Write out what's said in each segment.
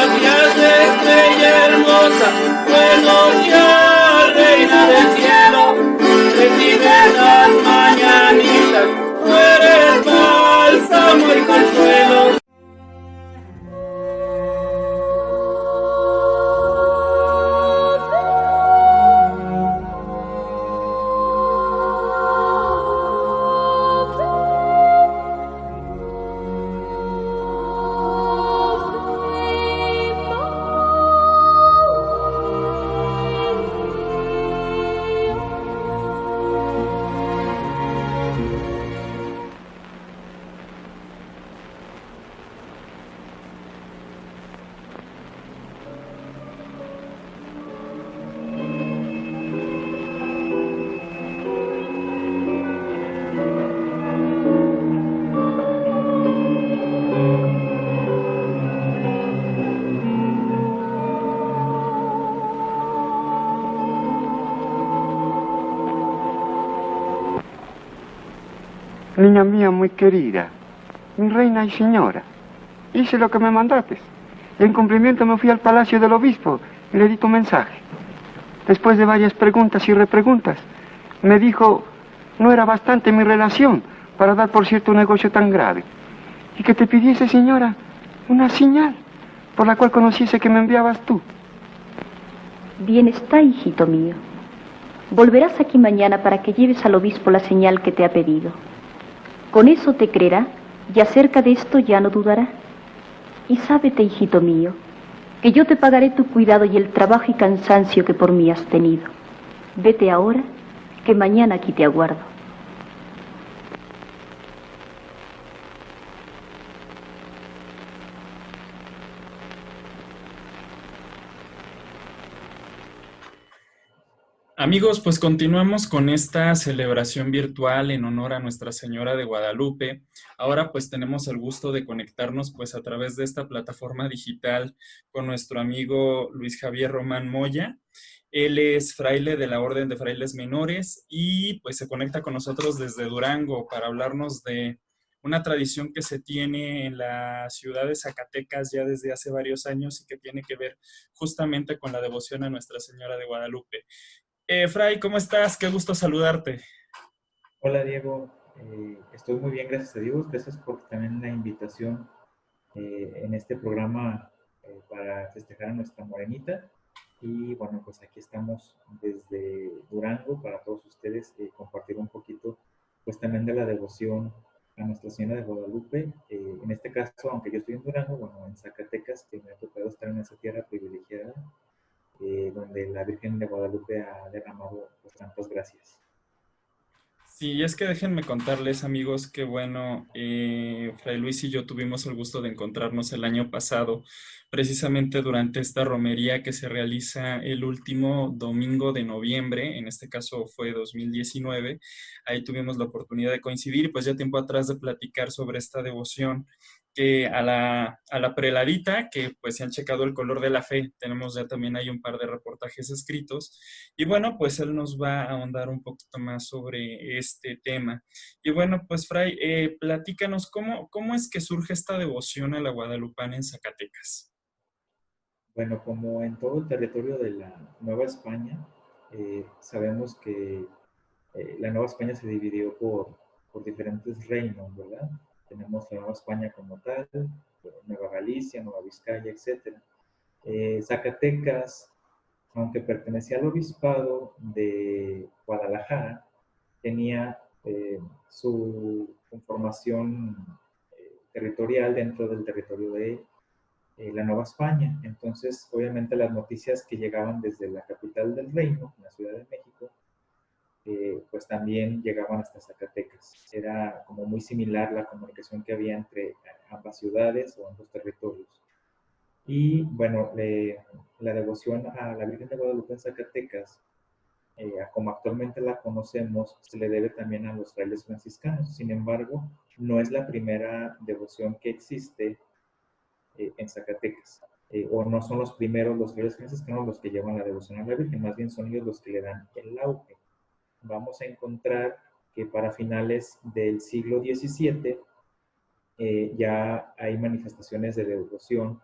Gracias, estrella hermosa, buenos días, reina del cielo, recibe las mañanitas, tú eres bálsamo y consuelo. Niña mía muy querida, mi reina y señora, hice lo que me mandaste. Y en cumplimiento me fui al palacio del obispo y le di tu mensaje. Después de varias preguntas y repreguntas, me dijo, no era bastante mi relación para dar por cierto un negocio tan grave. Y que te pidiese, señora, una señal por la cual conociese que me enviabas tú. Bien está, hijito mío. Volverás aquí mañana para que lleves al obispo la señal que te ha pedido. Con eso te creerá y acerca de esto ya no dudará. Y sábete, hijito mío, que yo te pagaré tu cuidado y el trabajo y cansancio que por mí has tenido. Vete ahora, que mañana aquí te aguardo. Amigos, pues continuamos con esta celebración virtual en honor a Nuestra Señora de Guadalupe. Ahora pues tenemos el gusto de conectarnos pues a través de esta plataforma digital con nuestro amigo Luis Javier Román Moya. Él es fraile de la Orden de Frailes Menores y pues se conecta con nosotros desde Durango para hablarnos de una tradición que se tiene en la ciudad de Zacatecas ya desde hace varios años y que tiene que ver justamente con la devoción a Nuestra Señora de Guadalupe. Fray, ¿cómo estás? Qué gusto saludarte. Hola Diego, estoy muy bien, gracias a Dios. Gracias por también la invitación en este programa para festejar a nuestra morenita. Y bueno, pues aquí estamos desde Durango para todos ustedes compartir un poquito pues también de la devoción a Nuestra Señora de Guadalupe. En este caso, aunque yo estoy en Durango, bueno, en Zacatecas, que me ha tocado estar en esa tierra privilegiada, donde la Virgen de Guadalupe ha derramado pues, tantas gracias. Sí, es que déjenme contarles, amigos, que bueno, Fray Luis y yo tuvimos el gusto de encontrarnos el año pasado, precisamente durante esta romería que se realiza el último domingo de noviembre, en este caso fue 2019, ahí tuvimos la oportunidad de coincidir, pues ya tiempo atrás de platicar sobre esta devoción que a la preladita, que pues se han checado el color de la fe, tenemos ya también hay un par de reportajes escritos, y bueno, pues él nos va a ahondar un poquito más sobre este tema. Y bueno, pues Fray, platícanos, ¿cómo es que surge esta devoción a la Guadalupana en Zacatecas? Bueno, como en todo el territorio de la Nueva España, sabemos que la Nueva España se dividió por diferentes reinos, ¿verdad? Tenemos la Nueva España como tal, Nueva Galicia, Nueva Vizcaya, etc. Zacatecas, aunque pertenecía al obispado de Guadalajara, tenía su conformación territorial dentro del territorio de la Nueva España. Entonces, obviamente las noticias que llegaban desde la capital del reino, la Ciudad de México, pues también llegaban hasta Zacatecas. Era como muy similar la comunicación que había entre ambas ciudades o ambos territorios. Y bueno, la devoción a la Virgen de Guadalupe en Zacatecas, como actualmente la conocemos, se le debe también a los frailes franciscanos. Sin embargo, no es la primera devoción que existe en Zacatecas. O no son los primeros los frailes franciscanos los que llevan la devoción a la Virgen, más bien son ellos los que le dan el auge. Vamos a encontrar que para finales del siglo XVII ya hay manifestaciones de devoción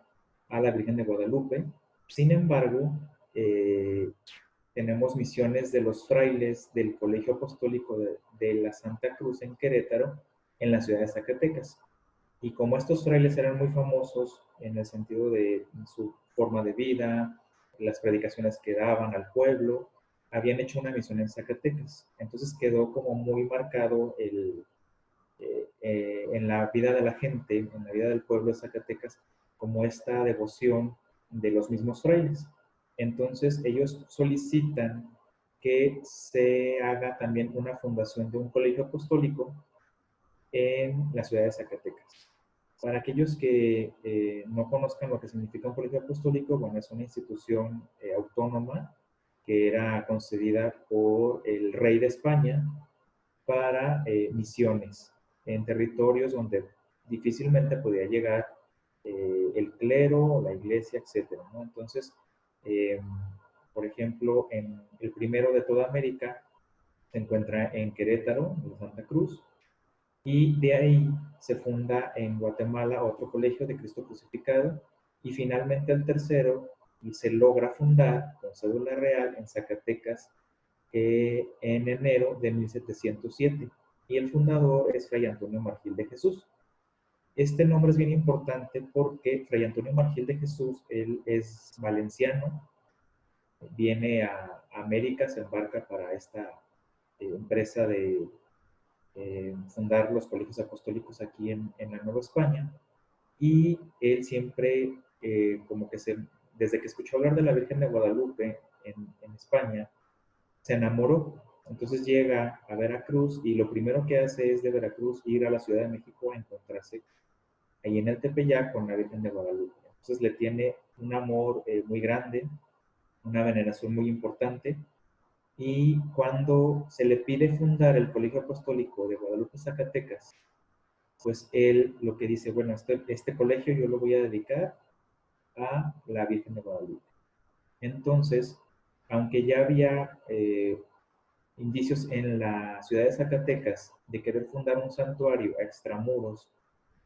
a la Virgen de Guadalupe. Sin embargo, tenemos misiones de los frailes del Colegio Apostólico de la Santa Cruz en Querétaro, en la ciudad de Zacatecas. Y como estos frailes eran muy famosos en el sentido de su forma de vida, las predicaciones que daban al pueblo, habían hecho una misión en Zacatecas. Entonces quedó como muy marcado en la vida de la gente, en la vida del pueblo de Zacatecas, como esta devoción de los mismos frailes. Entonces ellos solicitan que se haga también una fundación de un colegio apostólico en la ciudad de Zacatecas. Para aquellos que no conozcan lo que significa un colegio apostólico, bueno, es una institución autónoma que era concedida por el rey de España para misiones en territorios donde difícilmente podía llegar el clero, la iglesia, etc., ¿no? Entonces, por ejemplo, en el primero de toda América se encuentra en Querétaro, en Santa Cruz, y de ahí se funda en Guatemala otro colegio de Cristo Crucificado, y finalmente el tercero se logra fundar con cédula real en Zacatecas en enero de 1707, y el fundador es Fray Antonio Margil de Jesús. Este nombre es bien importante porque Fray Antonio Margil de Jesús, él es valenciano, viene a América, se embarca para esta empresa de fundar los colegios apostólicos aquí en la Nueva España, y él siempre como que desde que escuchó hablar de la Virgen de Guadalupe en España, se enamoró. Entonces llega a Veracruz y lo primero que hace es de Veracruz ir a la Ciudad de México a encontrarse ahí en el Tepeyac con la Virgen de Guadalupe. Entonces le tiene un amor muy grande, una veneración muy importante, y cuando se le pide fundar el Colegio Apostólico de Guadalupe, Zacatecas, pues él lo que dice, bueno, este colegio yo lo voy a dedicar a la Virgen de Guadalupe. Entonces, aunque ya había indicios en la ciudad de Zacatecas de querer fundar un santuario a extramuros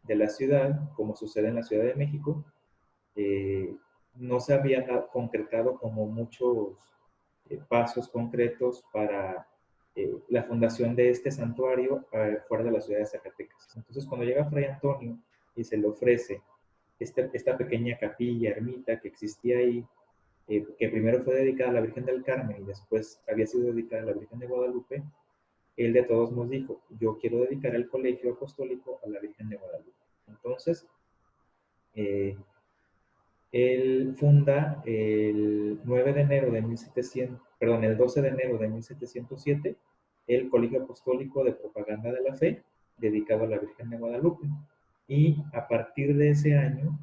de la ciudad, como sucede en la Ciudad de México, no se habían concretado como muchos pasos concretos para la fundación de este santuario fuera de la ciudad de Zacatecas. Entonces, cuando llega Fray Antonio y se le ofrece esta pequeña capilla, ermita que existía ahí, que primero fue dedicada a la Virgen del Carmen y después había sido dedicada a la Virgen de Guadalupe, él de todos nos dijo, yo quiero dedicar el colegio apostólico a la Virgen de Guadalupe. Entonces, él funda el 9 de enero de 1700, perdón, el 12 de enero de 1707, el Colegio Apostólico de Propaganda de la Fe, dedicado a la Virgen de Guadalupe. Y a partir de ese año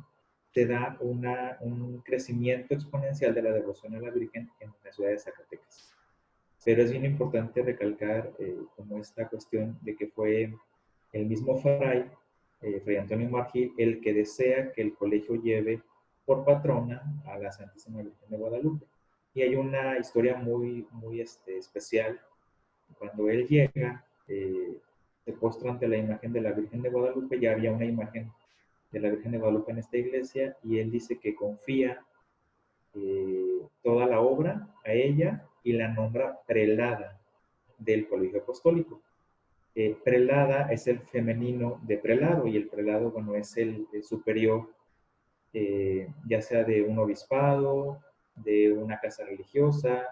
se da un crecimiento exponencial de la devoción a la Virgen en la ciudad de Zacatecas. Pero es bien importante recalcar como esta cuestión de que fue el mismo Fray Antonio Margil, el que desea que el colegio lleve por patrona a la Santísima Virgen de Guadalupe. Y hay una historia muy, muy especial. Cuando él llega, se postra ante la imagen de la Virgen de Guadalupe. Ya había una imagen de la Virgen de Guadalupe en esta iglesia, y él dice que confía toda la obra a ella y la nombra prelada del colegio apostólico. Prelada es el femenino de prelado, y el prelado, bueno, es el superior, ya sea de un obispado, de una casa religiosa,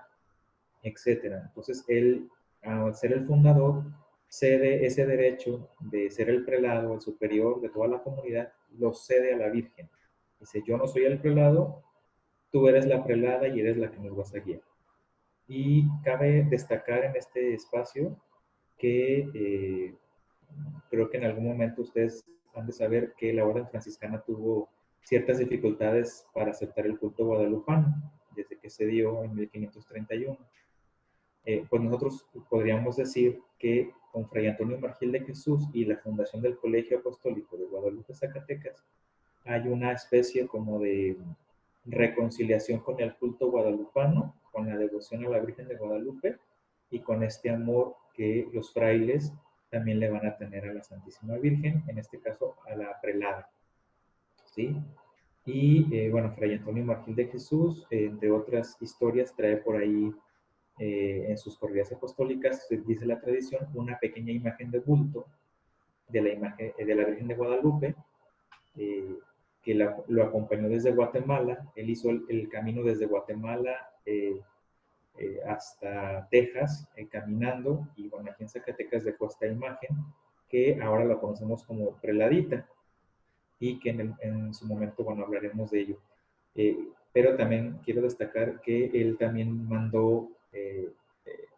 etc. Entonces él, al ser el fundador, cede ese derecho de ser el prelado, el superior de toda la comunidad, lo cede a la Virgen. Dice, yo no soy el prelado, tú eres la prelada y eres la que nos vas a guiar. Y cabe destacar en este espacio que creo que en algún momento ustedes han de saber que la orden franciscana tuvo ciertas dificultades para aceptar el culto guadalupano desde que se dio en 1531. Pues nosotros podríamos decir que con Fray Antonio Margil de Jesús y la fundación del Colegio Apostólico de Guadalupe, Zacatecas, hay una especie como de reconciliación con el culto guadalupano, con la devoción a la Virgen de Guadalupe y con este amor que los frailes también le van a tener a la Santísima Virgen, en este caso a la prelada, ¿sí? Y bueno, Fray Antonio Marfil de Jesús, entre otras historias, trae por ahí en sus corridas apostólicas, dice la tradición, una pequeña imagen de bulto de la, imagen, de la Virgen de Guadalupe, eh, que lo acompañó desde Guatemala. Él hizo el camino desde Guatemala hasta Texas, caminando, y bueno, aquí en Zacatecas dejó esta imagen, que ahora la conocemos como preladita, y que en su momento, bueno, hablaremos de ello. Pero también quiero destacar que él también mandó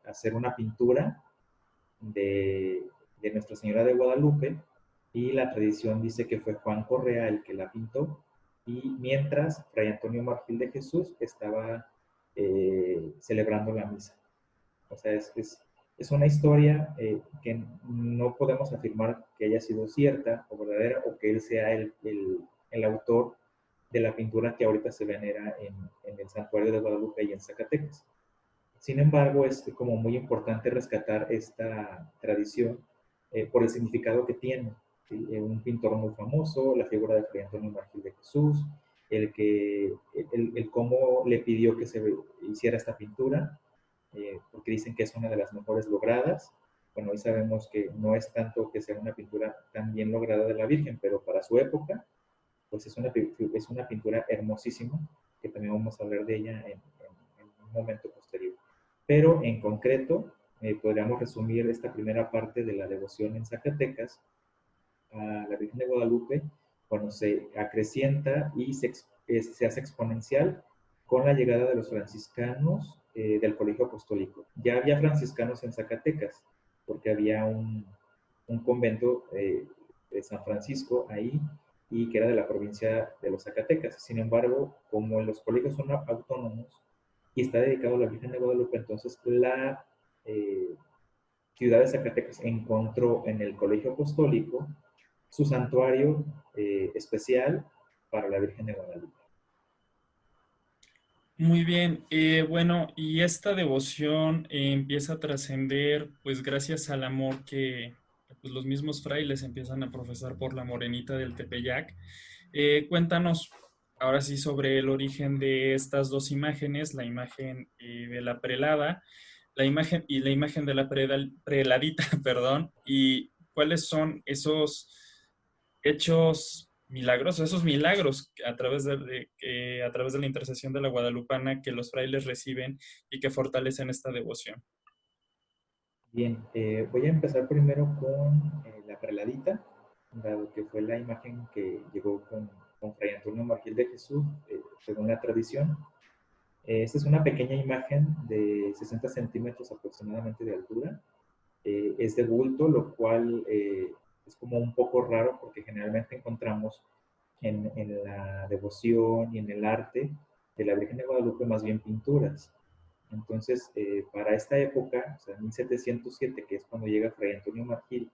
hacer una pintura de, de Nuestra Señora de Guadalupe, y la tradición dice que fue Juan Correa el que la pintó, y mientras Fray Antonio Marfil de Jesús estaba celebrando la misa. O sea, es una historia que no podemos afirmar que haya sido cierta o verdadera, o que él sea el autor de la pintura que ahorita se venera en el Santuario de Guadalupe y en Zacatecas. Sin embargo, es como muy importante rescatar esta tradición por el significado que tiene. ¿Sí? Un pintor muy famoso, la figura de Fray Antonio Marfil de Jesús, el cómo le pidió que se hiciera esta pintura, porque dicen que es una de las mejores logradas. Bueno, hoy sabemos que no es tanto que sea una pintura tan bien lograda de la Virgen, pero para su época, pues es una pintura hermosísima, que también vamos a hablar de ella en un momento posterior. Pero en concreto, podríamos resumir esta primera parte de la devoción en Zacatecas a la Virgen de Guadalupe, cuando se acrecienta y se hace exponencial con la llegada de los franciscanos del Colegio Apostólico. Ya había franciscanos en Zacatecas, porque había un convento de San Francisco ahí, y que era de la provincia de los Zacatecas. Sin embargo, como los colegios son autónomos y está dedicado a la Virgen de Guadalupe, entonces la ciudad de Zacatecas encontró en el Colegio Apostólico su santuario especial para la Virgen de Guadalupe. Muy bien, bueno, y esta devoción empieza a trascender, pues gracias al amor que pues, los mismos frailes empiezan a profesar por la Morenita del Tepeyac. Cuéntanos ahora sí sobre el origen de estas dos imágenes, la imagen de la prelada, la imagen y la imagen de la preladita, perdón, y cuáles son esos hechos milagrosos, esos milagros a través de la intercesión de la Guadalupana que los frailes reciben y que fortalecen esta devoción. Bien, voy a empezar primero con la preladita, dado que fue la imagen que llegó con Fray Antonio Marfil de Jesús, según la tradición. Esta es una pequeña imagen de 60 centímetros aproximadamente de altura. Es de bulto, lo cual es como un poco raro, porque generalmente encontramos en la devoción y en el arte de la Virgen de Guadalupe más bien pinturas. Entonces, para esta época, o sea, 1707, que es cuando llega Fray Antonio Marfil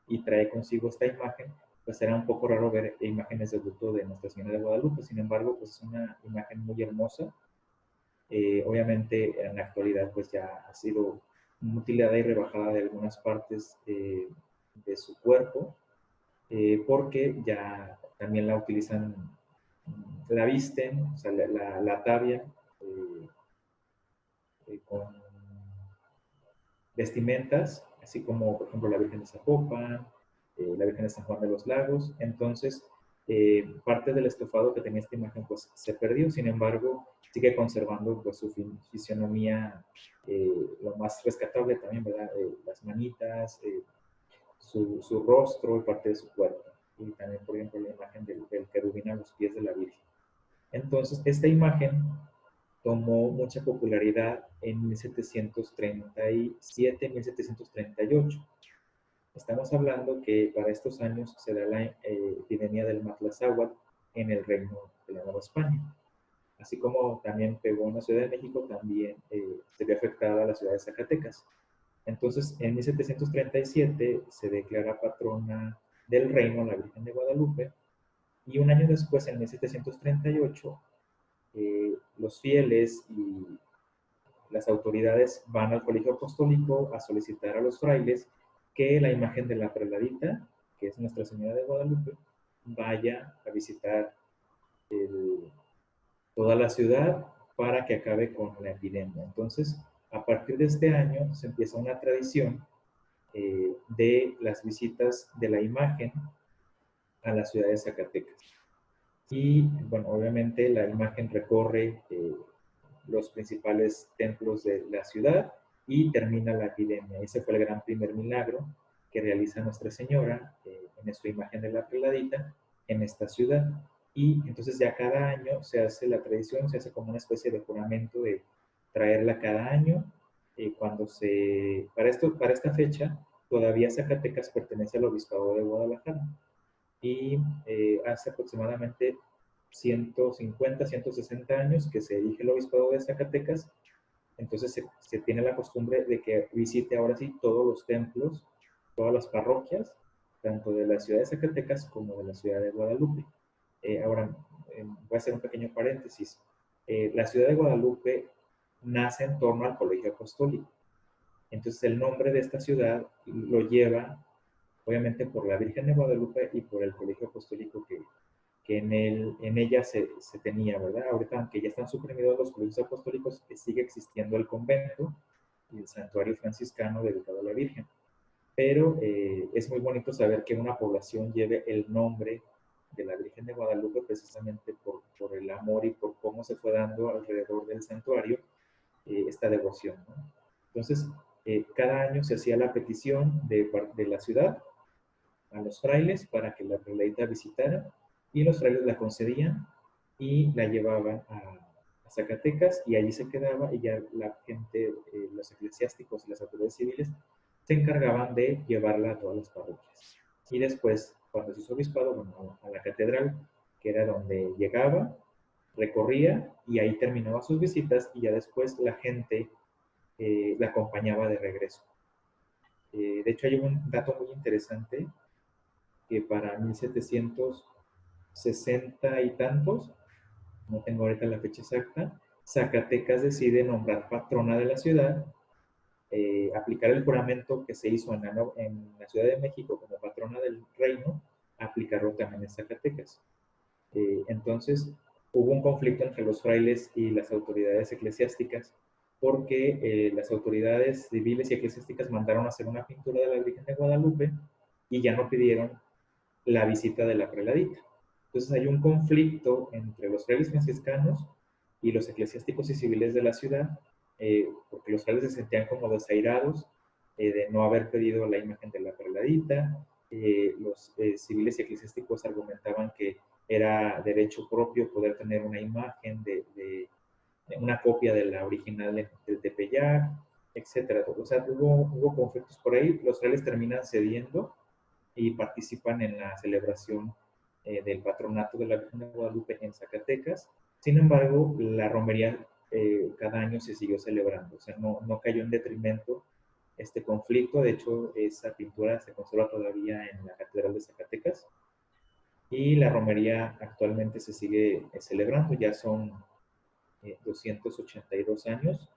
y trae consigo esta imagen, pues era un poco raro ver imágenes de bulto de Nuestra Señora de Guadalupe. Sin embargo, pues es una imagen muy hermosa. Obviamente, en la actualidad, pues ya ha sido mutilada y rebajada de algunas partes de su cuerpo, porque ya también la utilizan, la visten, o sea, la atavian con vestimentas, así como, por ejemplo, la Virgen de Zapopan, la Virgen de San Juan de los Lagos. Entonces, parte del estofado que tenía esta imagen, pues, se perdió. Sin embargo, sigue conservando, pues, su fisionomía, lo más rescatable también, ¿verdad? Las manitas, su rostro y parte de su cuerpo. Y también, por ejemplo, la imagen del querubín a los pies de la Virgen. Entonces, esta imagen tomó mucha popularidad en 1737-1738. Estamos hablando que para estos años se da la epidemia del Matlazáhuatl en el Reino de la Nueva España. Así como también pegó en la Ciudad de México, también se ve afectada la ciudad de Zacatecas. Entonces, en 1737 se declara patrona del reino la Virgen de Guadalupe, y un año después, en 1738, los fieles y las autoridades van al Colegio Apostólico a solicitar a los frailes que la imagen de la preladita, que es Nuestra Señora de Guadalupe, vaya a visitar toda la ciudad para que acabe con la epidemia. Entonces, a partir de este año se empieza una tradición de las visitas de la imagen a la ciudad de Zacatecas. Y, bueno, obviamente la imagen recorre los principales templos de la ciudad y termina la epidemia. Ese fue el gran primer milagro que realiza Nuestra Señora en su imagen de la preladita en esta ciudad. Y entonces ya cada año se hace la tradición, se hace como una especie de juramento de traerla cada año. Para esta fecha, todavía Zacatecas pertenece al Obispado de Guadalajara. Y hace aproximadamente 150, 160 años que se erige el Obispado de Zacatecas. Entonces se tiene la costumbre de que visite ahora sí todos los templos, todas las parroquias, tanto de la ciudad de Zacatecas como de la ciudad de Guadalupe. Ahora, voy a hacer un pequeño paréntesis. La ciudad de Guadalupe nace en torno al Colegio Apostólico. Entonces el nombre de esta ciudad lo lleva, obviamente, por la Virgen de Guadalupe y por el Colegio Apostólico que en ella se tenía, ¿verdad? Ahorita, aunque ya están suprimidos los colegios apostólicos, sigue existiendo el convento y el santuario franciscano dedicado a la Virgen. Pero es muy bonito saber que una población lleve el nombre de la Virgen de Guadalupe precisamente por el amor y por cómo se fue dando alrededor del santuario esta devoción, ¿no? Entonces, cada año se hacía la petición de la ciudad a los frailes para que la preladita visitara, y los frailes la concedían y la llevaban a Zacatecas, y allí se quedaba, y ya la gente, los eclesiásticos y las autoridades civiles se encargaban de llevarla a todas las parroquias. Y después, cuando se hizo obispado, bueno, a la catedral, que era donde llegaba, recorría y ahí terminaba sus visitas, y ya después la gente la acompañaba de regreso. De hecho, hay un dato muy interesante, que para 1760 y tantos, no tengo ahorita la fecha exacta, Zacatecas decide nombrar patrona de la ciudad, aplicar el juramento que se hizo en la Ciudad de México como patrona del reino, aplicarlo también en Zacatecas. Entonces, hubo un conflicto entre los frailes y las autoridades eclesiásticas, porque las autoridades civiles y eclesiásticas mandaron a hacer una pintura de la Virgen de Guadalupe y ya no pidieron la visita de la preladita. Entonces hay un conflicto entre los frailes franciscanos y los eclesiásticos y civiles de la ciudad, porque los frailes se sentían como desairados de no haber pedido la imagen de la preladita. Los civiles y eclesiásticos argumentaban que era derecho propio poder tener una imagen de una copia de la original del Tepeyac, etc. O sea, hubo conflictos por ahí. Los frailes terminan cediendo y participan en la celebración del patronato de la Virgen de Guadalupe en Zacatecas. Sin embargo, la romería cada año se siguió celebrando, o sea, no cayó en detrimento este conflicto. De hecho, esa pintura se conserva todavía en la Catedral de Zacatecas, y la romería actualmente se sigue celebrando. Ya son 282 años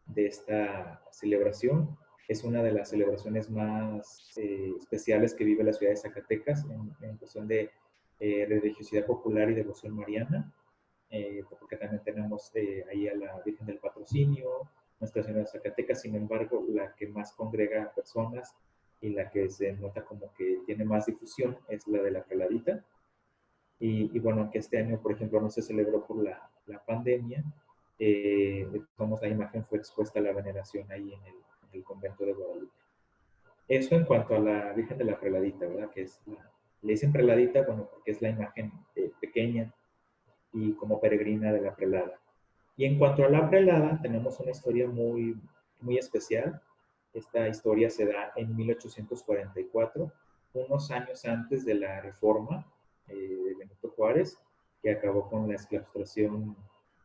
de esta celebración. Es una de las celebraciones más especiales que vive la ciudad de Zacatecas en cuestión de religiosidad popular y devoción mariana, porque también tenemos ahí a la Virgen del Patrocinio, Nuestra Señora de Zacatecas. Sin embargo, la que más congrega personas y la que se nota como que tiene más difusión es la de la Preladita. Y bueno, aunque este año, por ejemplo, no se celebró por la pandemia, la imagen fue expuesta a la veneración ahí en el convento de Guadalupe. Eso en cuanto a la Virgen de la Preladita, ¿verdad? Que le dicen preladita, bueno, porque es la imagen pequeña y como peregrina de la prelada. Y en cuanto a la prelada, tenemos una historia muy, muy especial. Esta historia se da en 1844, unos años antes de la reforma de Benito Juárez, que acabó con la exclaustración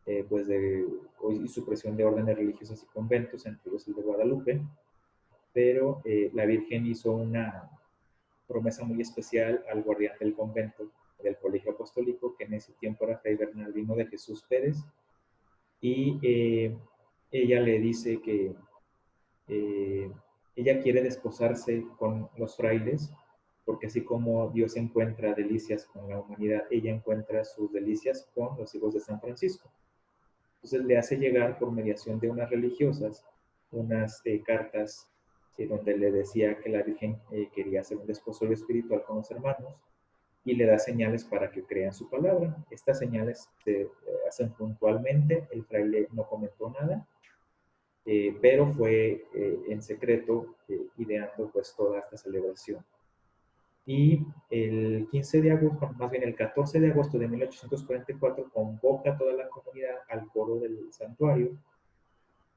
y supresión de órdenes religiosas y conventos, entre ellos el de Guadalupe. Pero la Virgen hizo una promesa muy especial al guardián del convento del Colegio Apostólico, que en ese tiempo era Fray Bernardino de Jesús Pérez, y ella le dice que ella quiere desposarse con los frailes, porque así como Dios encuentra delicias con la humanidad, ella encuentra sus delicias con los hijos de San Francisco. Entonces le hace llegar por mediación de unas religiosas unas cartas donde le decía que la Virgen quería hacer un desposorio espiritual con los hermanos y le da señales para que crean su palabra. Estas señales se hacen puntualmente, el fraile no comentó nada, pero fue en secreto ideando pues toda esta celebración. Y el 15 de agosto, más bien el 14 de agosto de 1844, convoca a toda la comunidad al coro del santuario.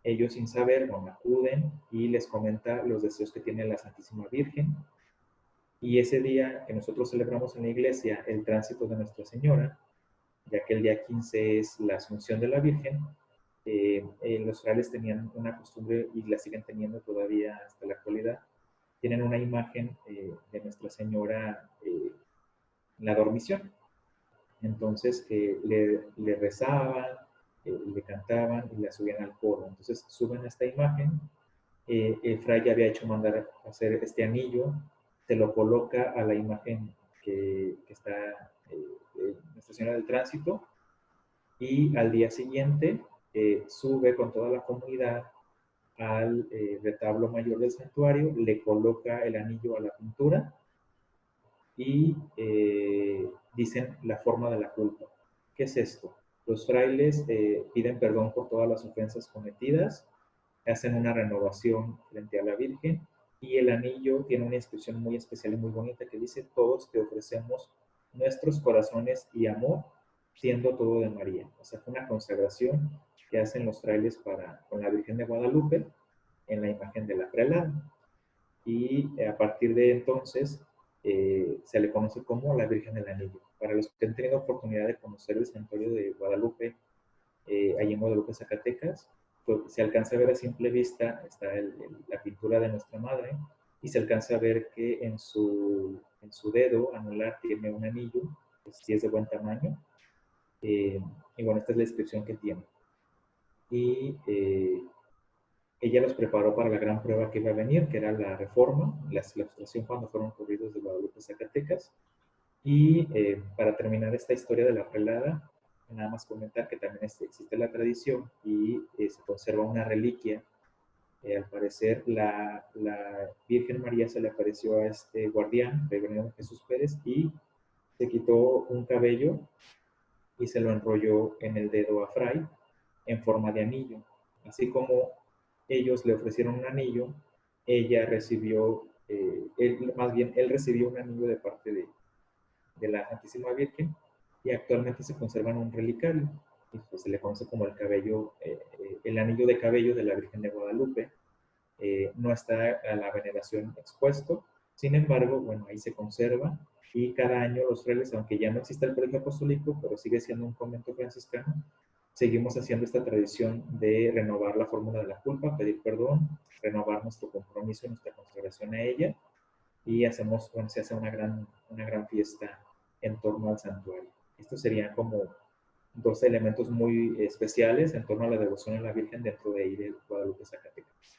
Ellos sin saber, bueno, acuden y les comenta los deseos que tiene la Santísima Virgen. Y ese día que nosotros celebramos en la iglesia el tránsito de Nuestra Señora, ya que el día 15 es la Asunción de la Virgen, los frailes tenían una costumbre y la siguen teniendo todavía hasta la actualidad. Tienen una imagen de Nuestra Señora en la dormición. Entonces le rezaban, le cantaban y la subían al coro. Entonces suben esta imagen. El fraile había hecho mandar hacer este anillo, se lo coloca a la imagen que está Nuestra Señora del Tránsito, y al día siguiente sube con toda la comunidad al retablo mayor del santuario, le coloca el anillo a la pintura y dicen la forma de la culpa. ¿Qué es esto? Los frailes piden perdón por todas las ofensas cometidas, hacen una renovación frente a la Virgen, y el anillo tiene una inscripción muy especial y muy bonita que dice: todos te ofrecemos nuestros corazones y amor, siendo todo de María. O sea, fue una consagración que hacen los frailes con la Virgen de Guadalupe en la imagen de la prelada. Y a partir de entonces se le conoce como la Virgen del Anillo. Para los que han tenido oportunidad de conocer el santuario de Guadalupe, allí en Guadalupe, Zacatecas, pues se alcanza a ver a simple vista, está la pintura de Nuestra Madre, y se alcanza a ver que en su dedo anular tiene un anillo, que sí es de buen tamaño, y bueno, esta es la descripción que tiene. Y ella los preparó para la gran prueba que iba a venir, que era la reforma, la ilustración cuando fueron corridos de Guadalupe, Zacatecas. Y para terminar esta historia de la prelada, nada más comentar que también existe la tradición y se conserva una reliquia. Al parecer, la Virgen María se le apareció a este guardián, Reverendo Jesús Pérez, y se quitó un cabello y se lo enrolló en el dedo a Fray en forma de anillo. Así como ellos le ofrecieron un anillo, ella recibió, él recibió un anillo de parte de la Santísima Virgen, y actualmente se conserva en un relicario, y pues se le conoce como el cabello, el anillo de cabello de la Virgen de Guadalupe. No está a la veneración expuesto, sin embargo, bueno, ahí se conserva, y cada año los frailes, aunque ya no existe el colegio apostólico, pero sigue siendo un convento franciscano, seguimos haciendo esta tradición de renovar la fórmula de la culpa, pedir perdón, renovar nuestro compromiso y nuestra consagración a ella, y hacemos, bueno, se hace una gran fiesta en torno al santuario. Estos serían como dos elementos muy especiales en torno a la devoción a la Virgen dentro de ahí de Guadalupe, Zacatecas.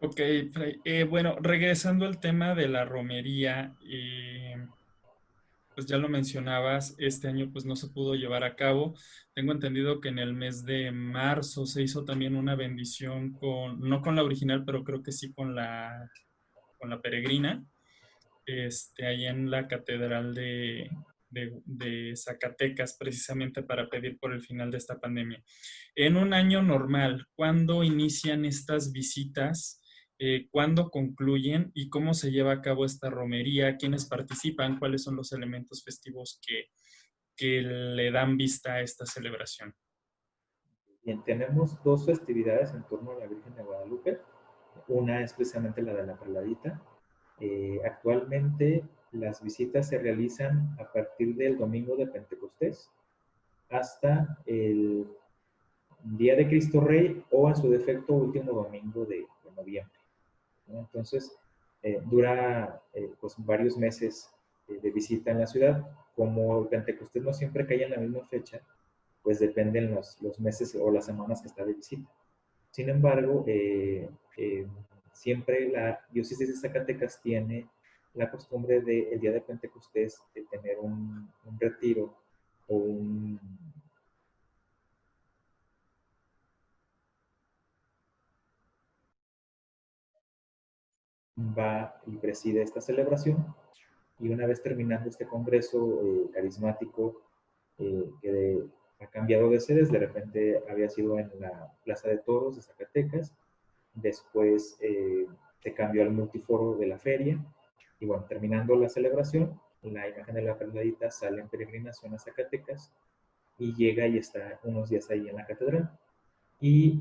Ok, Fray. Bueno, regresando al tema de la romería, pues ya lo mencionabas, este año pues no se pudo llevar a cabo. Tengo entendido que en el mes de marzo se hizo también una bendición no con la original, pero creo que sí con la peregrina, ahí en la Catedral de Zacatecas, precisamente para pedir por el final de esta pandemia. En un año normal, ¿cuándo inician estas visitas? ¿Cuándo concluyen? ¿Y cómo se lleva a cabo esta romería? ¿Quiénes participan? ¿Cuáles son los elementos festivos que le dan vista a esta celebración? Bien, tenemos dos festividades en torno a la Virgen de Guadalupe. Una es precisamente la de la preladita. Actualmente las visitas se realizan a partir del domingo de Pentecostés hasta el día de Cristo Rey, o en su defecto último domingo de noviembre, ¿no? Entonces dura pues varios meses de visita en la ciudad. Como el Pentecostés no siempre cae en la misma fecha, pues dependen los meses o las semanas que está de visita. Sin embargo, siempre la diócesis de Zacatecas tiene la costumbre de el día de Pentecostés de tener un retiro o va y preside esta celebración, y una vez terminando este congreso carismático que ha cambiado de sedes, de repente había sido en la Plaza de Toros de Zacatecas, después se cambió al multiforo de la feria, y bueno, terminando la celebración, la imagen de la Perladita sale en peregrinación a Zacatecas y llega y está unos días ahí en la catedral. Y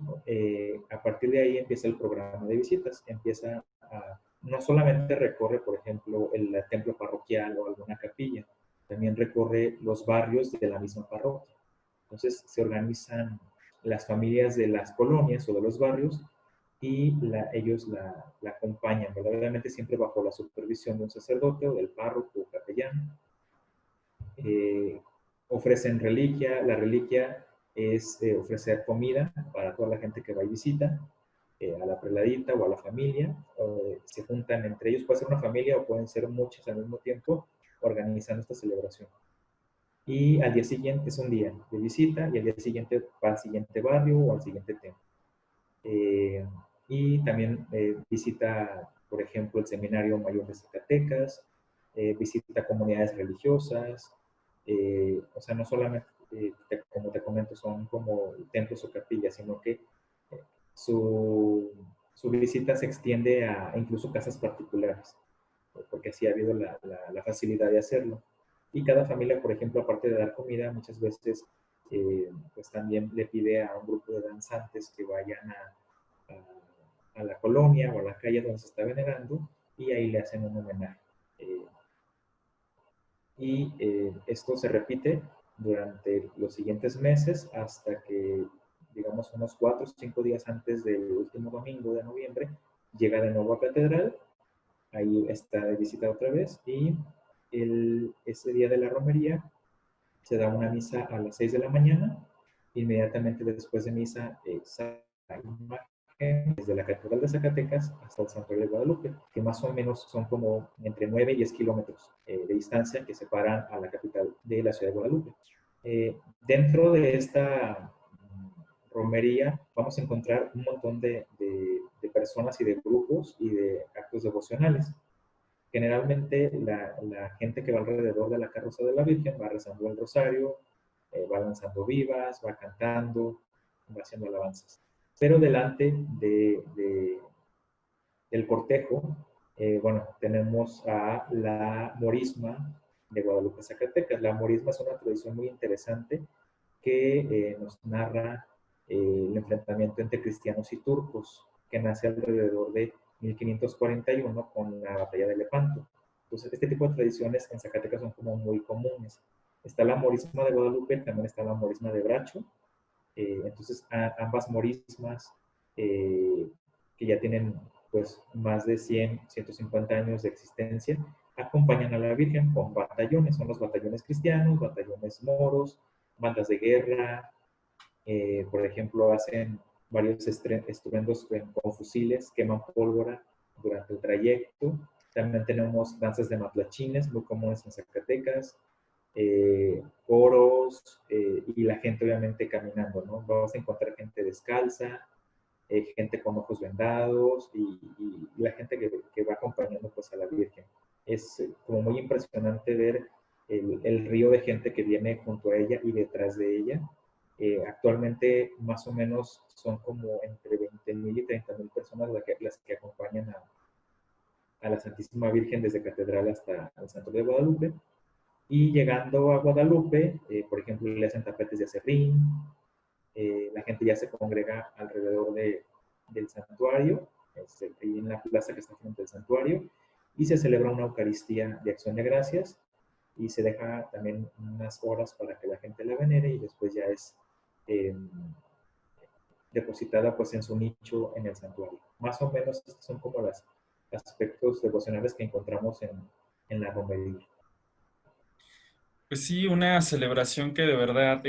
a partir de ahí empieza el programa de visitas, empieza a, no solamente recorre, por ejemplo, el templo parroquial o alguna capilla, también recorre los barrios de la misma parroquia. Entonces se organizan las familias de las colonias o de los barrios y ellos la acompañan, verdaderamente siempre bajo la supervisión de un sacerdote o del párroco o capellán. Ofrecen reliquia, la reliquia es ofrecer comida para toda la gente que va y visita, a la preladita o a la familia, se juntan entre ellos, puede ser una familia o pueden ser muchos al mismo tiempo organizando esta celebración. Y al día siguiente es un día de visita y al día siguiente va al siguiente barrio o al siguiente templo. Y también visita, por ejemplo, el Seminario Mayor de Zacatecas, visita comunidades religiosas, o sea, no solamente, como te comento, son como templos o capillas, sino que su visita se extiende a incluso casas particulares, porque así ha habido la facilidad de hacerlo. Y cada familia, por ejemplo, aparte de dar comida, muchas veces pues también le pide a un grupo de danzantes que vayan a la colonia o a la calle donde se está venerando y ahí le hacen un homenaje. Esto se repite durante los siguientes meses hasta que, digamos, unos 4 o 5 días antes del último domingo de noviembre, llega de nuevo a Catedral, ahí está de visita otra vez, y ese día de la romería se da una misa a las 6 de la mañana, inmediatamente después de misa sale desde la Catedral de Zacatecas hasta el Santuario de Guadalupe, que más o menos son como entre 9 y 10 kilómetros de distancia que separan a la capital de la ciudad de Guadalupe. Dentro de esta romería vamos a encontrar un montón de personas y de grupos y de actos devocionales. Generalmente la gente que va alrededor de la carroza de la Virgen va rezando el rosario, va lanzando vivas, va cantando, va haciendo alabanzas. Pero delante del cortejo, bueno, tenemos a la Morisma de Guadalupe, Zacatecas. La Morisma es una tradición muy interesante que nos narra el enfrentamiento entre cristianos y turcos, que nace alrededor de 1541 con la batalla de Lepanto. Entonces, este tipo de tradiciones en Zacatecas son como muy comunes. Está la Morisma de Guadalupe, también está la Morisma de Bracho. Entonces, ambas morismas que ya tienen pues más de 100, 150 años de existencia, acompañan a la Virgen con batallones, son los batallones cristianos, batallones moros, bandas de guerra, por ejemplo, hacen varios estruendos con fusiles, queman pólvora durante el trayecto. También tenemos danzas de matlachines, muy comunes en Zacatecas, coros y la gente obviamente caminando, ¿no? Vamos a encontrar gente descalza, gente con ojos vendados y la gente que va acompañando pues a la Virgen. Es como muy impresionante ver el río de gente que viene junto a ella y detrás de ella. Actualmente más o menos son como entre 20,000 y 30,000 personas las que acompañan a la Santísima Virgen desde Catedral hasta el Santuario de Guadalupe. Y llegando a Guadalupe, por ejemplo, le hacen tapetes de acerrín, la gente ya se congrega alrededor del santuario, ahí en la plaza que está frente al santuario, y se celebra una Eucaristía de Acción de Gracias, y se deja también unas horas para que la gente la venere, y después ya es depositada pues en su nicho en el santuario. Más o menos estos son como los aspectos devocionales que encontramos en la romería. Pues sí, una celebración que de verdad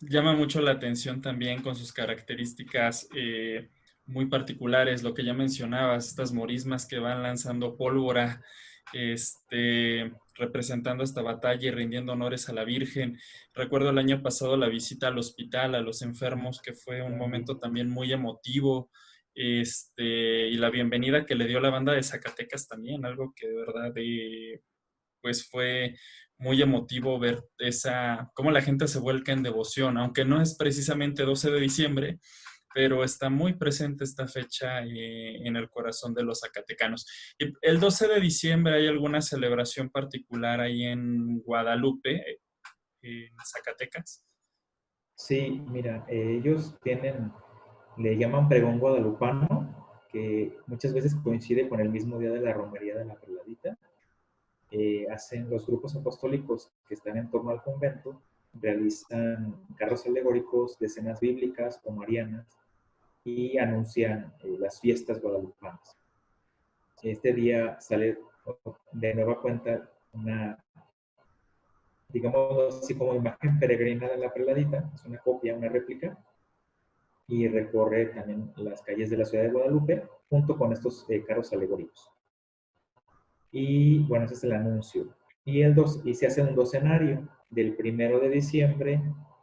llama mucho la atención también con sus características muy particulares, lo que ya mencionabas, estas morismas que van lanzando pólvora representando esta batalla y rindiendo honores a la Virgen. Recuerdo el año pasado la visita al hospital, a los enfermos, que fue un momento también muy emotivo, y la bienvenida que le dio la banda de Zacatecas también, algo que de verdad pues fue muy emotivo ver cómo la gente se vuelca en devoción, aunque no es precisamente 12 de diciembre, pero está muy presente esta fecha en el corazón de los zacatecanos. Y el 12 de diciembre, ¿hay alguna celebración particular ahí en Guadalupe, en Zacatecas? Sí, mira, ellos le llaman pregón guadalupano, que muchas veces coincide con el mismo día de la romería de la Perladita. Hacen los grupos apostólicos que están en torno al convento, realizan carros alegóricos de escenas bíblicas o marianas y anuncian las fiestas guadalupanas. Este día sale de nueva cuenta una, digamos así, como imagen peregrina de la Perladita, es una copia, una réplica, y recorre también las calles de la ciudad de Guadalupe junto con estos carros alegóricos. Y bueno, ese es el anuncio. Y se hace un docenario del 1 de diciembre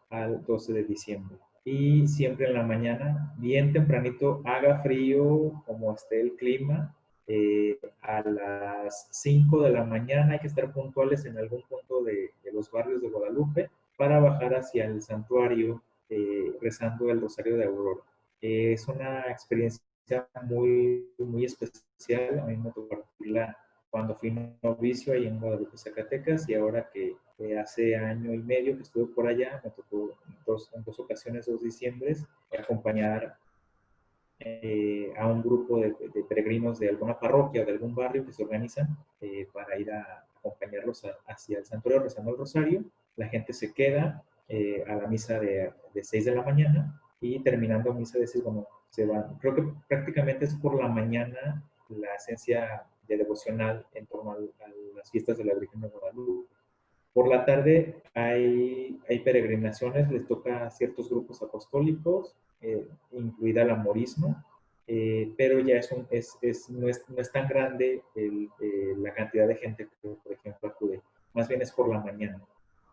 al 12 de diciembre. Y siempre en la mañana, bien tempranito, haga frío como esté el clima, a las 5 de la mañana hay que estar puntuales en algún punto de los barrios de Guadalupe para bajar hacia el santuario rezando el Rosario de Aurora. Es una experiencia muy, muy especial. A mí me tocó partirla cuando fui novicio ahí en Guadalupe, Zacatecas, y ahora que hace año y medio que estuve por allá, me tocó en dos ocasiones, 2 diciembres, acompañar a un grupo de peregrinos de alguna parroquia o de algún barrio que se organizan para ir a acompañarlos hacia el santuario rezando el rosario. La gente se queda a la misa de 6 de la mañana y terminando misa de 6, bueno, se van. Creo que prácticamente es por la mañana la esencia de devocional en torno a las fiestas de la Virgen de Guadalupe. Por la tarde hay peregrinaciones, les toca a ciertos grupos apostólicos, incluida el amorismo, pero ya no es tan grande la cantidad de gente que, por ejemplo, acude. Más bien es por la mañana.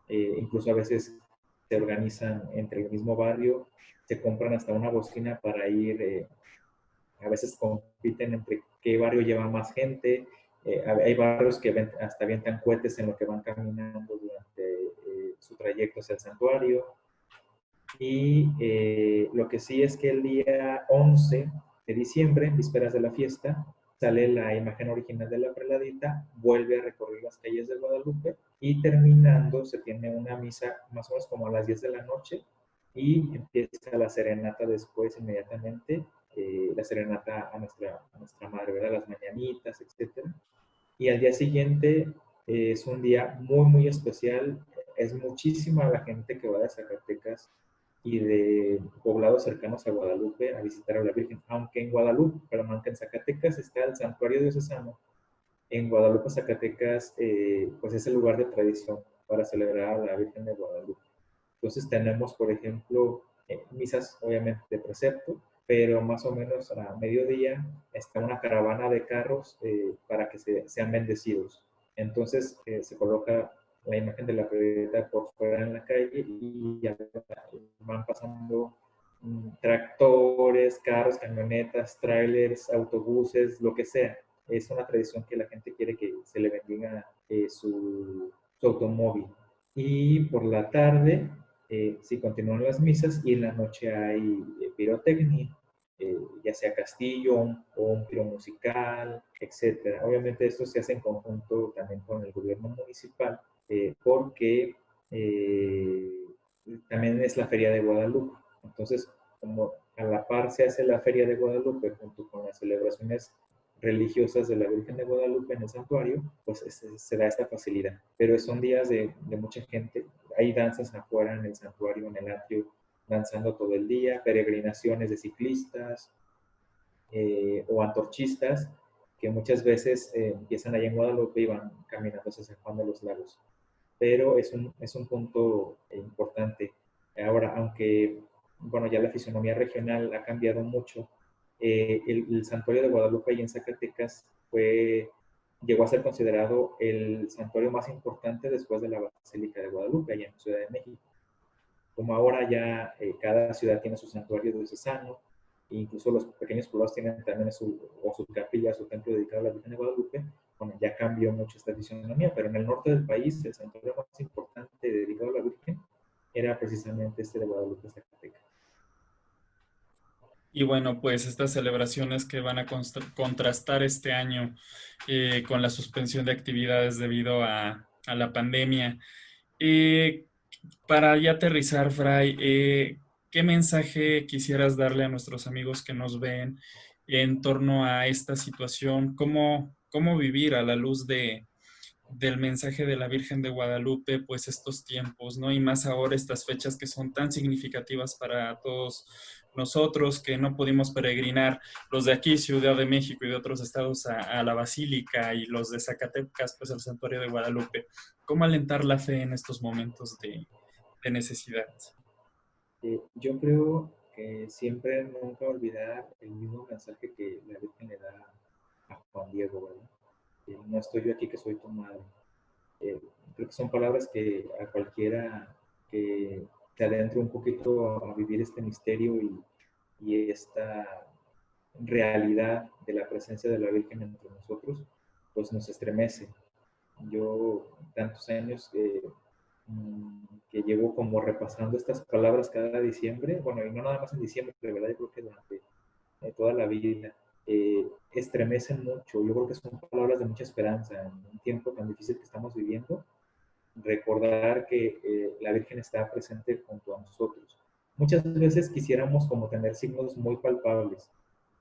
Incluso a veces se organizan entre el mismo barrio, se compran hasta una bocina para ir, a veces compiten entre qué barrio lleva más gente. Hay barrios que hasta avientan cohetes en lo que van caminando durante su trayecto hacia el santuario. Y lo que sí es que el día 11 de diciembre, en vísperas de la fiesta, sale la imagen original de la Preladita, vuelve a recorrer las calles de Guadalupe y terminando se tiene una misa más o menos como a las 10 de la noche y empieza la serenata después inmediatamente, la serenata a nuestra madre, ¿verdad? Las mañanitas, etcétera. Y al día siguiente es un día muy, muy especial. Es muchísima la gente que va de Zacatecas y de poblados cercanos a Guadalupe a visitar a la Virgen. Aunque en Guadalupe, perdón, aunque en Zacatecas está el santuario diocesano, en Guadalupe, Zacatecas, pues es el lugar de tradición para celebrar a la Virgen de Guadalupe. Entonces tenemos, por ejemplo, misas obviamente de precepto, pero más o menos a mediodía está una caravana de carros para que sean bendecidos. Entonces se coloca la imagen de la Preladita por fuera en la calle y ya van pasando tractores, carros, camionetas, trailers, autobuses, lo que sea. Es una tradición que la gente quiere que se le bendiga su automóvil. Y por la tarde sí continúan las misas y en la noche hay pirotecnia, ya sea castillo o un piro musical, etc. Obviamente esto se hace en conjunto también con el gobierno municipal porque también es la Feria de Guadalupe. Entonces, como a la par se hace la Feria de Guadalupe junto con las celebraciones religiosas de la Virgen de Guadalupe en el santuario, pues se da esta facilidad. Pero son días de mucha gente. Hay danzas afuera en el santuario, en el atrio, danzando todo el día, peregrinaciones de ciclistas o antorchistas que muchas veces empiezan allá en Guadalupe y van caminando hacia San Juan de los Lagos. Pero es un punto importante. Ahora, aunque, bueno, ya la fisonomía regional ha cambiado mucho, el santuario de Guadalupe y en Zacatecas fue llegó a ser considerado el santuario más importante después de la Basílica de Guadalupe, allá en Ciudad de México. Como ahora ya cada ciudad tiene su santuario diocesano, e incluso los pequeños poblados tienen también su capilla, su templo dedicado a la Virgen de Guadalupe, bueno, ya cambió mucho esta fisonomía, pero en el norte del país el santuario más importante dedicado a la Virgen era precisamente este de Guadalupe, Zacatecas. Y bueno, pues estas celebraciones que van a contrastar este año con la suspensión de actividades debido a la pandemia. Eh, para ya aterrizar, Fray, ¿qué mensaje quisieras darle a nuestros amigos que nos ven en torno a esta situación? ¿Cómo vivir a la luz del mensaje de la Virgen de Guadalupe, pues estos tiempos, ¿no? Y más ahora estas fechas que son tan significativas para todos nosotros que no pudimos peregrinar, los de aquí, Ciudad de México y de otros estados a la Basílica y los de Zacatecas, pues al Santuario de Guadalupe. ¿Cómo alentar la fe en estos momentos de necesidad? Yo creo que siempre nunca olvidar el mismo mensaje que la Virgen le da a Juan Diego, ¿verdad? No estoy yo aquí que soy tu madre. Creo que son palabras que a cualquiera que se adentre un poquito a vivir este misterio y esta realidad de la presencia de la Virgen entre nosotros, pues nos estremece. Yo tantos años que llevo como repasando estas palabras cada diciembre, bueno, y no nada más en diciembre, de verdad, yo creo que durante toda la vida, estremecen mucho. Yo creo que son palabras de mucha esperanza en un tiempo tan difícil que estamos viviendo. Recordar que la Virgen está presente junto a nosotros. Muchas veces quisiéramos como tener signos muy palpables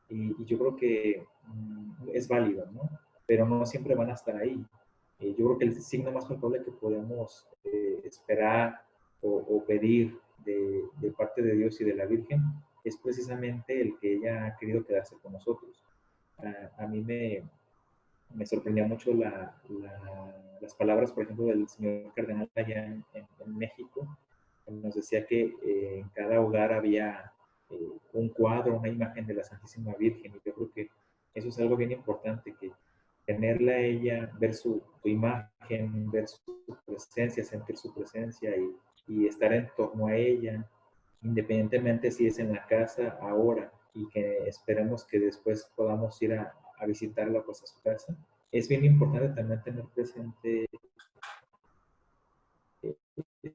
y yo creo que es válido, ¿no? Pero no siempre van a estar ahí. Yo creo que el signo más palpable que podemos esperar o pedir de parte de Dios y de la Virgen es precisamente el que ella ha querido quedarse con nosotros. A mí me sorprendió mucho las palabras, por ejemplo, del señor cardenal allá en México, que nos decía que en cada hogar había un cuadro, una imagen de la Santísima Virgen, y yo creo que eso es algo bien importante, que tenerla a ella, ver su imagen, ver su presencia, sentir su presencia y estar en torno a ella, independientemente si es en la casa ahora y que esperemos que después podamos ir a visitarla pues a su casa. Es bien importante también tener presente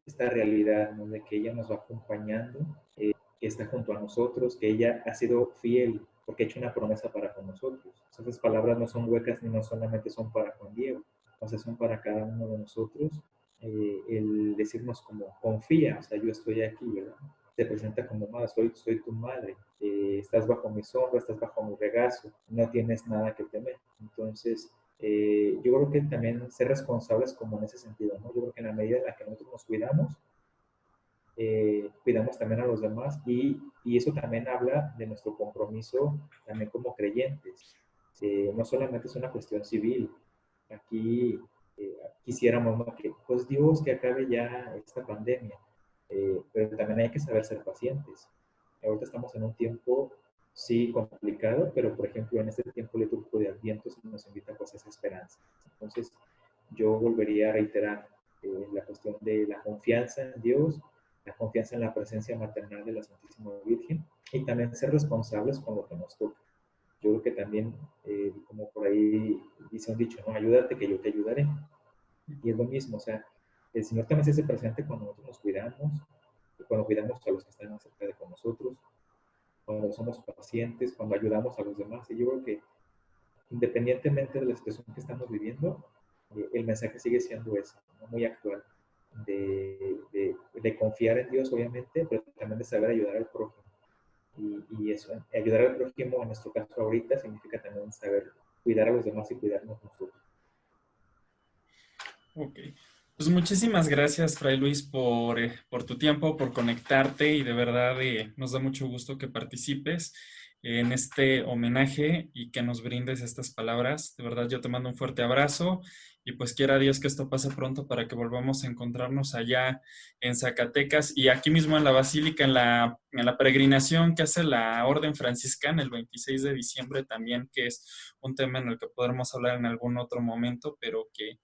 esta realidad, ¿no? De que ella nos va acompañando, que está junto a nosotros, que ella ha sido fiel porque ha hecho una promesa para con nosotros. Esas palabras no son huecas ni no solamente son para Juan Diego, o sea, son para cada uno de nosotros. El decirnos como confía, o sea, yo estoy aquí, ¿verdad? Te presenta como madre, soy tu madre, estás bajo mi sombra, estás bajo mi regazo, no tienes nada que temer. Entonces, yo creo que también ser responsables como en ese sentido, ¿no? Yo creo que en la medida en la que nosotros nos cuidamos, cuidamos también a los demás y eso también habla de nuestro compromiso también como creyentes. No solamente es una cuestión civil, aquí quisiéramos, ¿no? Que pues Dios que acabe ya esta pandemia, pero también hay que saber ser pacientes. Ahorita estamos en un tiempo, sí, complicado, pero por ejemplo en este tiempo litúrgico de Adviento nos invita pues a esa esperanza. Entonces yo volvería a reiterar la cuestión de la confianza en Dios, la confianza en la presencia maternal de la Santísima Virgen y también ser responsables con lo que nos toca. Yo creo que también, como por ahí dice un dicho, ¿no? Ayúdate que yo te ayudaré. Y es lo mismo, o sea, el Señor también se hace presente cuando nosotros nos cuidamos, cuando cuidamos a los que están cerca de con nosotros, cuando somos pacientes, cuando ayudamos a los demás. Y yo creo que independientemente de la situación que estamos viviendo, el mensaje sigue siendo ese, ¿no? Muy actual, de confiar en Dios, obviamente, pero también de saber ayudar al prójimo. Y eso, ayudar al prójimo, en nuestro caso ahorita, significa también saber cuidar a los demás y cuidarnos nosotros. Ok. Pues muchísimas gracias, Fray Luis, por tu tiempo, por conectarte y de verdad nos da mucho gusto que participes en este homenaje y que nos brindes estas palabras. De verdad, yo te mando un fuerte abrazo Y pues quiera Dios que esto pase pronto para que volvamos a encontrarnos allá en Zacatecas y aquí mismo en la Basílica, en la peregrinación que hace la Orden Franciscana el 26 de diciembre también, que es un tema en el que podremos hablar en algún otro momento, pero que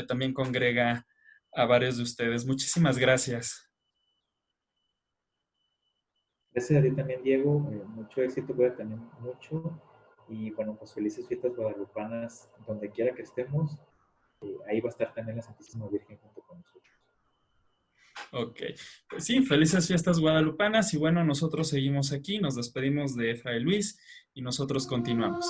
también congrega a varios de ustedes. Muchísimas gracias. Gracias a ti también, Diego. Mucho éxito, cuídate también mucho. Y bueno, pues felices fiestas guadalupanas donde quiera que estemos. Ahí va a estar también la Santísima Virgen junto con nosotros. Ok, pues sí, felices fiestas guadalupanas y bueno, nosotros seguimos aquí, nos despedimos de Fray Luis y nosotros continuamos.